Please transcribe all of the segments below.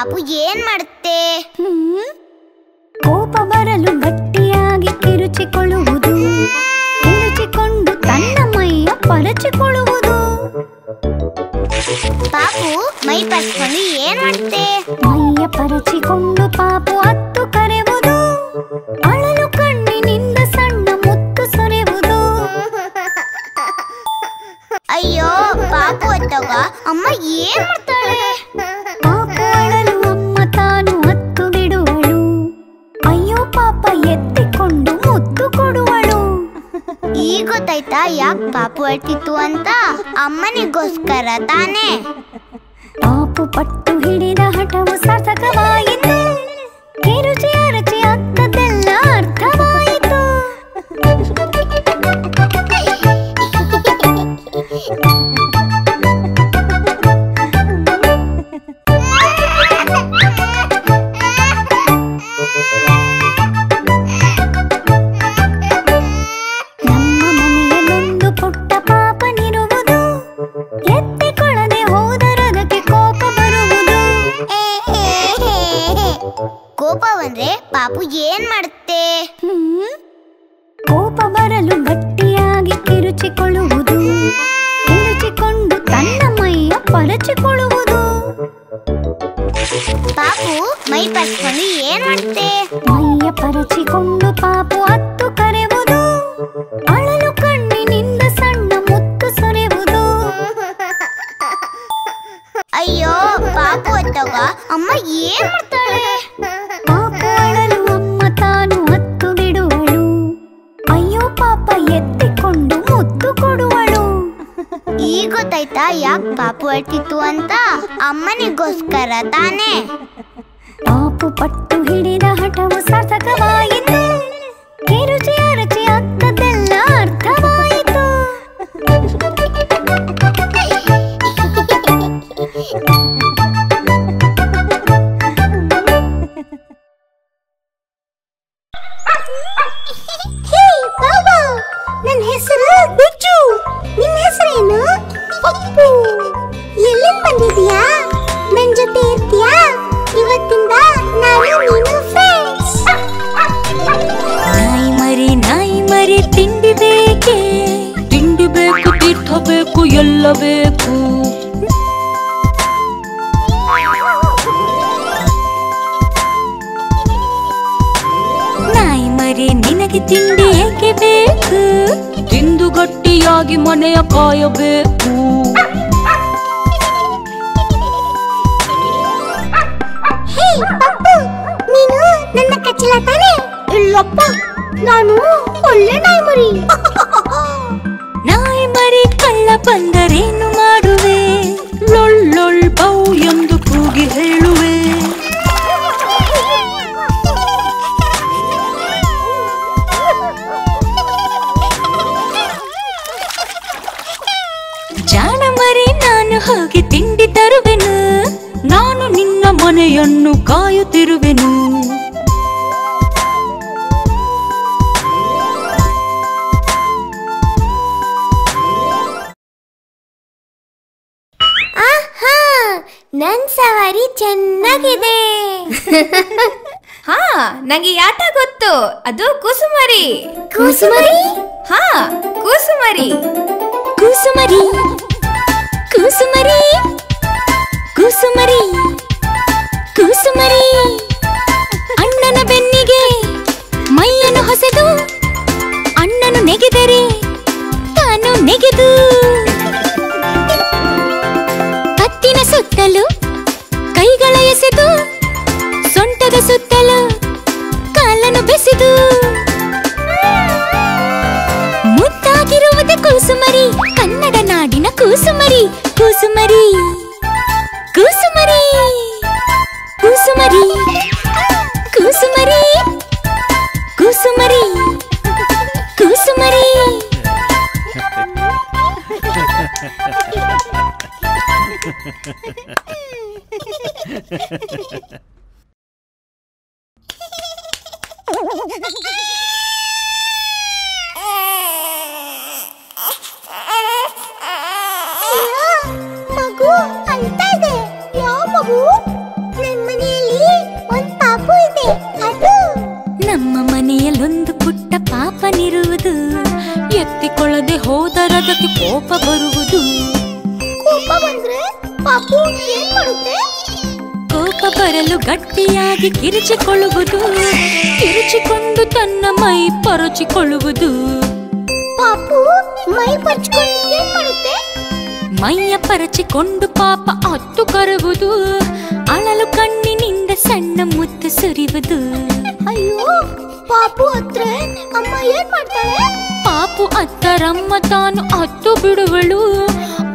ಪಾಪು ಏನ್ ಮಾಡುತ್ತೆ? ಕೋಪ ಬರಲು ಗಟ್ಟಿಯಾಗಿ ಕಿರುಚಿಕೊಳ್ಳುವುದು, ಕಿರುಚಿಕೊಂಡು ತನ್ನ ಮೈಯ ಪರಚಿಕೊಳ್ಳುವುದು. ಪಾಪು ಮೈ ಪರಚಿಕೊಂಡು ಏನ್ ಮಾಡುತ್ತೆ? ಮೈಯ ಪರಚಿಕೊಂಡು ಪಾಪು ಅತ್ತು ಕರೆಯುವುದು, ಅಳಲು ಕಣ್ಣಿನಿಂದ ಸಣ್ಣ ಮುತ್ತು ಸೊರೆಯುವುದು. ಅಯ್ಯೋ ಪಾಪು ಅತ್ತಾಗ ಅಮ್ಮ ಏನ್ ಮಾಡ್ತಾಳೆ? ಪಾಪು ಅಳಲು ಅಮ್ಮ ತಾನು ಹತ್ತು ಬಿಡುವಳು, ಅಯ್ಯೋ ಪಾಪ ಎತ್ತಿಕೊಂಡು ಮುತ್ತು ಕೊಡುವಳು. ಈಗ ಗೊತ್ತಾಯ್ತಾ ಯಾಕೆ ಪಾಪು ಅಳ್ತಿತ್ತು ಅಂತ? ಅಮ್ಮನಿಗೋಸ್ಕರ ತಾನೇ. ಪಾಪು ಪಟ್ಟು ಹಿಡಿದ ಹಠವು ಸಾರ್ಥಕವಾಯಿತು, ಕಿರುಚಿ ಅರಚಿ ಅತ್ತದೆಲ್ಲ ಅರ್ಥವಾಯಿತು. ನಮ್ಮ ಮನೆಯಲ್ಲೊಂದು ಪುಟ್ಟ ಪಾಪನಿರುವುದು, ಎತ್ತಿಕೊಳ್ಳದೆ ಹೋದರದಕ್ಕೆ ಕೋಪ ಬರುವುದು. ಕೋಪ ಬಂದ್ರೆ ಪಾಪು ಏನ್ ಮಾಡುತ್ತೆ? ಕೋಪ ಬರಲು ಗಟ್ಟಿಯಾಗಿ ಕಿರುಚಿಕೊಳ್ಳುವುದು, ಕಿರುಚಿಕೊಂಡು ತನ್ನ ಮೈಯ ಪರಚಿಕೊಳ್ಳುವುದು. ಪಾಪು ಮೈ ಪರಚಿಕೊಂಡು ಏನ್ ಮಾಡುತ್ತೆ? ಮೈಯ ಪರಚಿಕೊಂಡು ಪಾಪು ಅತ್ತು ಕರೆಯುವುದು, ಅಳಲು ಕಣ್ಣಿನಿಂದ ಸಣ್ಣ ಮುತ್ತು ಸೊರೆಯುವುದು. ಅಯ್ಯೋ ಪಾಪು ಅತ್ತಾಗ ಅಮ್ಮ ಏನ್ ಮಾಡ್ತಾಳೆ? ಪಾಪು ಅಳಲು ಅಮ್ಮ ತಾನು ಹತ್ತು ಬಿಡುವಳು, ಅಯ್ಯೋ ಪಾಪ ಎತ್ತಿಕೊಂಡು ಮುತ್ತು ಕೊಡುವಳು. ಈಗ ಗೊತ್ತಾಯ್ತಾ ಯಾಕೆ ಪಾಪು ಅಳ್ತಿತ್ತು ಅಂತ? ಅಮ್ಮನಿಗೋಸ್ಕರ ತಾನೇ. ಪಾಪು ಪಟ್ಟು ಹಿಡಿದ ಹಠವು ಸಾರ್ಥಕವಾಯಿತು, ಕಿರುಚಿ ಅರಚಿ ಅತ್ತದೆಲ್ಲ ಅರ್ಥವಾಯಿತು. ನನ್ನ ಹೆಸರು ಬಿಚ್ಚು. ನಿನ್ನ ಹೆಸರೇನು? ಪಪ್ಪು. ಎಲ್ಲಿಂದ ಬಂದಿದ್ಯಾ? ನನ್ ಜೊತೆ ಇರ್ತೀಯಾ? ಇವತ್ತಿಂದ ನಾನು ನೀನು ಫ್ರೆಂಡ್ಸ್. ನಾಯಿ ಮರಿ ತಿಂಡಿ ಬೇಕೆ? ತಿಂಡಿ ಬೇಕು, ತೀರ್ಥ ಬೇಕು, ಎಲ್ಲ ಬೇಕು. ನಾಯಿ ಮರಿ ನಿನಗೆ ತಿಂಡಿ ಏಕೆ ಬೇಕು? ತಿಂದು ಗಟ್ಟಿಯಾಗಿ ಮನೆಯ ಕಾಯಬೇಕು. ಹೇ ಪಪ್ಪು, ನೀನು ನನ್ನ ಕಚ್ಚಲ ತಾನೆ? ಇಲ್ಲಪ್ಪ, ನಾನು ಒಳ್ಳೆ ನಾಯಿ ಮರಿ. ನಾಯಿ ಮರಿ ಕಳ್ಳ ಬಂದರೇನು ಮಾಡುವೆ? ಲೊಳ್ಳೊಳ್ ಬೌ ಎಂದು ಕೂಗಿ ಹೇಳುವೆ. ಜಾಣ ಮರಿ ನಾನು ಹೋಗಿ ತಿಂಡಿ ತರುವೆನು, ನಾನು ನಿನ್ನ ಮನೆಯನ್ನು ಕಾಯುತ್ತಿರುವೆನು. ಆಹಾ, ನನ್ ಸವಾರಿ ಚೆನ್ನಾಗಿದೆ. ಹಾ, ನಂಗೆ ಈ ಆಟ ಗೊತ್ತು. ಅದು ಕೂಸುಮರಿ. ಕೂಸುಮರಿ? ಹಾ, ಕೂಸುಮರಿ. ಕೂಸುಮರಿ ಕೂಸುಮರಿ ಕೂಸುಮರಿ ಕೂಸುಮರಿ. ಅಣ್ಣನ ಬೆನ್ನಿಗೆ ಮೈಯನ್ನು ಹೊಸೆದು, ಅಣ್ಣನು ನೆಗೆದರೆ ತಾನು ನೆಗೆದು, ಕತ್ತಿನ ಸುತ್ತಲೂ ಕೈಗಳ ಎಸೆದು, ಸೊಂಟದ ಸುತ್ತಲೂ ಕಾಲನ್ನು ಬೆಸೆದು, ಮುದ್ದಾಗಿರುವುದೇ ಕೂಸುಮರಿ, ಕನ್ನಡ ನಾಡಿನ ಕೂಸುಮರಿ. ಕೂಸುಮರಿ ಕೂಸುಮರಿ ಕೂಸುಮರಿ ಕೂಸುಮರಿ ಕೂಸುಮರಿ ಕೂಸುಮರಿ. ಮಗು ಅಳ್ತಾ ಇದೆ. ಯಾವ ಮಗು? ನನ್ ಮನೆ ಕೊಡದೆ ಹೋದರದಕ್ಕೆ ಕೋಪ ಬರುವುದು. ಕೋಪ ಬಂದ್ರೆ ಪಾಪು ಏನ್ ಮಾಡುತ್ತೆ? ಕೋಪ ಬರಲು ಗಟ್ಟಿಯಾಗಿ ಕಿರುಚಿಕೊಳ್ಳುವುದು. ಕಿರುಚಿಕೊಂಡು ತನ್ನ ಮೈ ಪರಚಿಕೊಳ್ಳುವುದು. ಪಾಪು ಮೈ ಪರ್ಚ್ಕೊಂಡು ಏನ್ ಮಾಡುತ್ತೆ? ಮೈಯ ಪರಚಿಕೊಂಡು ಪಾಪ ಅತ್ತು ಕರುವುದು. ಅಳಲು ಕಣ್ಣಿನಿಂದ ಸಣ್ಣ ಮುತ್ತು ಸುರಿಯುವುದು. ಅಯ್ಯೋ, ಪಾಪು ಹತ್ರ ಅಮ್ಮ ಏನ್ ಮಾಡ್ತಾಳೆ? ಪಾಪು ಅತ್ತರಮ್ಮ ತಾನು ಹತ್ತು ಬಿಡುವಳು.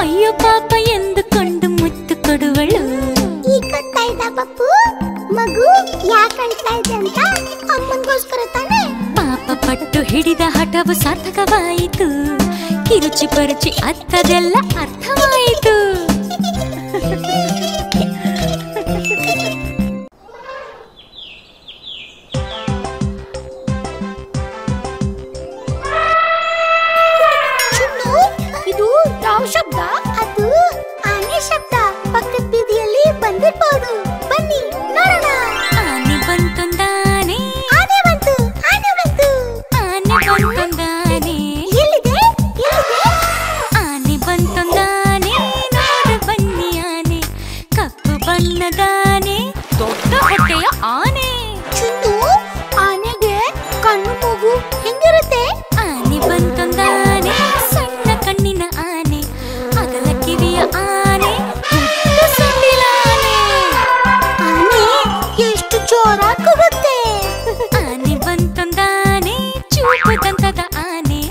ಅಯ್ಯೋ ಪಾಪ ಎಂದು ಕಂಡು ಮುತ್ತು ಕೊಡುವಳು. ಈಗ ಗೊತ್ತಾಯ್ತಾ ಪಪ್ಪು? ಮಗು ಯಾಕೆ ಅಳ್ತಾ ಇದೆ ಅಂತ? ಅಮ್ಮನಿಗೋಸ್ಕರ ತಾನೆ. ಪಾಪ ಪಟ್ಟು ಹಿಡಿದ ಹಠವು ಸಾರ್ಥಕವಾಯಿತು. ಕಿರುಚಿ ಪರಚಿ ಅತ್ತದೆಲ್ಲ ಅರ್ಥವಾಯಿತು. ಇದು ಯಾವ ಶಬ್ದ? ಅದು ಆನೆ ಶಬ್ದ. ಪಕ್ಕದ ಬೀದಿಯಲ್ಲಿ ಬಂದಿರ್ಬೋದು. ಬನ್ನಿ ನೋಡೋಣ. ಆನೆ ಬಂತೊಂದಾನೆ. ಆನೆ ಬಂತು, ಆನೆ ಬಂತು. ಆನೆ ಬಂತೊಂದಾನೆ. ಎಲ್ಲಿದೆ? ಎಲ್ಲಿದೆ? ಆನೆ ಬಂತೊಂದಾನೆ. ನೋಡು ಬನ್ನಿ ಆನೆ. ಕಪ್ಪು ಬಣ್ಣದಾನೆ. ದೊಡ್ಡ ಹೊಟ್ಟೆಯ ಆನೆ. ಚಿನ್ನು, ಆನೆಗೆ ಕಣ್ಣು ಮೂಗು ಹೆಂಗಿರುತ್ತೆ? ಆನೆ ಬಂತೊಂದಾನೆ. ಸಣ್ಣ ಕಣ್ಣಿನ ಆನೆ. ಅಗಲ ಕಿವಿಯ ಆನೆ. ದೊಡ್ಡ ಸೊಂಡಿಲ ಆನೆ. ಆನೆ ಎಷ್ಟು ಜೋರಾಗಿ ಕೂಗುತ್ತೆ. ಆನೆ ಬಂತೊಂದಾನೆ. ಚೂಪು ದಂತದ ಆನೆ.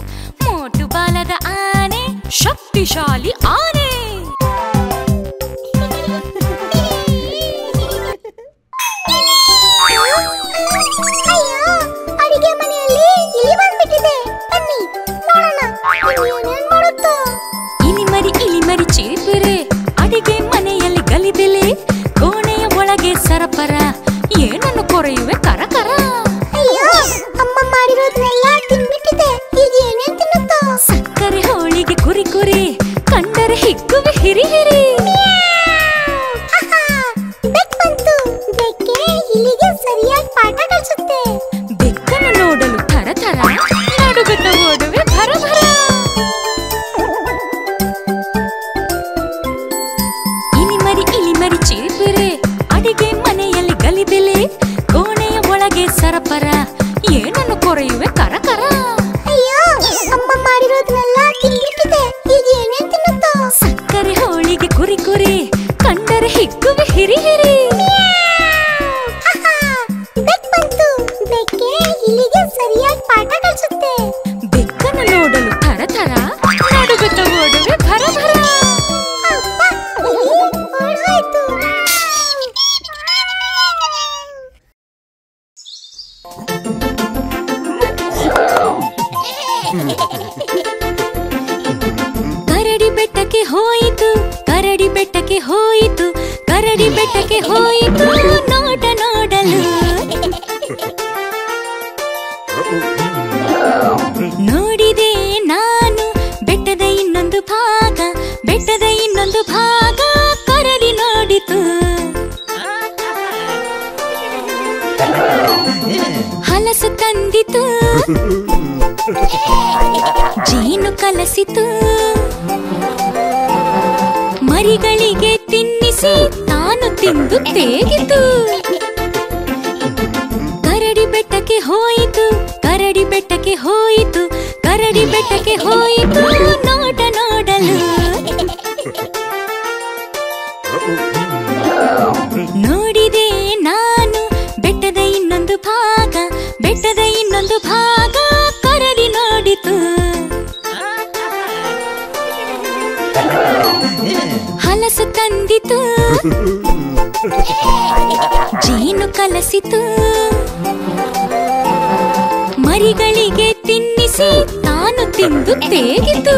ಮೋಟು ಬಾಲದ ಆನೆ. ಶಕ್ತಿಶಾಲಿ ಆನೆ. ಅಯ್ಯೋ, ಅಡಿಗೆ ಮನೆಯಲ್ಲಿ ಇಲಿ ಬಂದ್ಬಿಟ್ಟಿದೆ. ಬನ್ನಿ ನೋಡೋಣ ಏನೇನ್ ಮಾಡುತ್ತೋ. ಇಲಿಮರಿ ಚೀಪಿರೆ. ಅಡಿಗೆ ಮನೆಯಲ್ಲಿ ಗಲಿಬಿಲಿ. ಕೋಣೆಯ ಒಳಗೆ ಸರಪರ. ಏನನ್ನು ಕೊರೆಯುವೆ ಕರಕರ. ಅಯ್ಯೋ, ಅಮ್ಮ ಮಾಡಿರೋದನ್ನೆಲ್ಲ ತಿನ್ಬಿಟ್ಟಿದೆ. ಈಗ ಏನೇನ್ ತಿನ್ನುತ್ತೋ? ಸಕ್ಕರೆ ಹೋಳಿಗೆ ಕುರಿ ಕುರಿ. ಕಂಡರೆ ಹಿಗ್ಗುವೆ ಹಿರಿ ಹಿರಿ. ಆಹಾ, ಬೆಕ್ಕು ಬಂತು. ಬೆಕ್ಕೆ ಇಲಿಗೆ ಸರಿಯಾಗಿ ಪಾಠ ಕಲಿಸುತ್ತೆ. ಬೆಕ್ಕನ್ನು ನೋಡಲು ಥರ ಥರ. ನಡುಗುತ್ತ ಓಡುವೆ ಭರ ಭರ. ಇಲಿಮರಿ ಚೀಪಿರೆ. ಅಡಿಗೆ ಮನೆಯಲ್ಲಿ ಗಲಿಬಿಲಿ. ಕೋಣೆಯ ಒಳಗೆ ಸರಪರ. ಏನನ್ನು ಕೊರೆಯುವೆ ಕರಕರ. ಅಯ್ಯೋ, ಅಮ್ಮ ಮಾಡಿರೋದನ್ನೆಲ್ಲ ತಿನ್ಬಿಟ್ಟಿದೆ. ಈಗ ಏನೇನ್ ತಿನ್ನುತ್ತೋ? ಸಕ್ಕರೆ ಹೋಳಿಗೆ ಕುರಿ ಕುರಿ. ಕಂಡರೆ ಹಿಗ್ಗುವೆ ಹಿರಿ ಹಿರಿ. ಆಹಾ, ಬೆಕ್ಕು ಬಂತು. ಬೆಕ್ಕೆ ಇಲಿಗೆ ಸರಿಯಾಗಿ ಪಾಠ ಕಲಿಸುತ್ತೆ. ಬೆಕ್ಕನ್ನು ನೋಡಲು ಥರ ಥರ. ನಡುಗುತ್ತ ಓಡುವೆ ಭರ ಭರ. ಅಪ್ಪ, ಇಲಿ ಓಡೋಯ್ತು. ಕರಡಿ ಬೆಟ್ಟಕ್ಕೆ ಹೋಯಿತು. ಕರಡಿ ಬೆಟ್ಟಕ್ಕೆ ಹೋಯಿತು. ಕರಡಿ ಬೆಟ್ಟಕ್ಕೆ ಹೋಯಿತು. ನೋಟ ನೋಡಲು. ನೋಡಿದೆ ನಾನು ಬೆಟ್ಟದ ಇನ್ನೊಂದು ಭಾಗ. ಬೆಟ್ಟದ ಇನ್ನೊಂದು ಭಾಗ. ಕರಡಿ ನೋಡಿತು. ಹಲಸು ತಂದಿತು. ಜೇನು ಕಲಸಿತು. ಮರಿಗಳಿಗೆ ತಿನ್ನಿಸಿ ತಾನು ತಿಂದು ತೇಗಿತು. ಕರಡಿ ಬೆಟ್ಟಕ್ಕೆ ಹೋಯಿತು. ಕರಡಿ ಬೆಟ್ಟಕ್ಕೆ ಹೋಯಿತು. ಕರಡಿ ಬೆಟ್ಟಕ್ಕೆ ಹೋಯಿತು. ನೋಟ ನೋಡಲು. ನೋಡಿದೆ ನಾನು ಬೆಟ್ಟದ ಇನ್ನೊಂದು ಭಾಗ. ಬೆಟ್ಟದ ಇನ್ನೊಂದು ಭಾಗ. ಕರಡಿ ನೋಡಿತು. ಹಲಸು ತಂದಿತು. ಜೇನು ಕಲಸಿತು. ಮರಿಗಳಿಗೆ ತಿನ್ನಿಸಿ ತಾನು ತಿಂದು ತೇಗಿತು.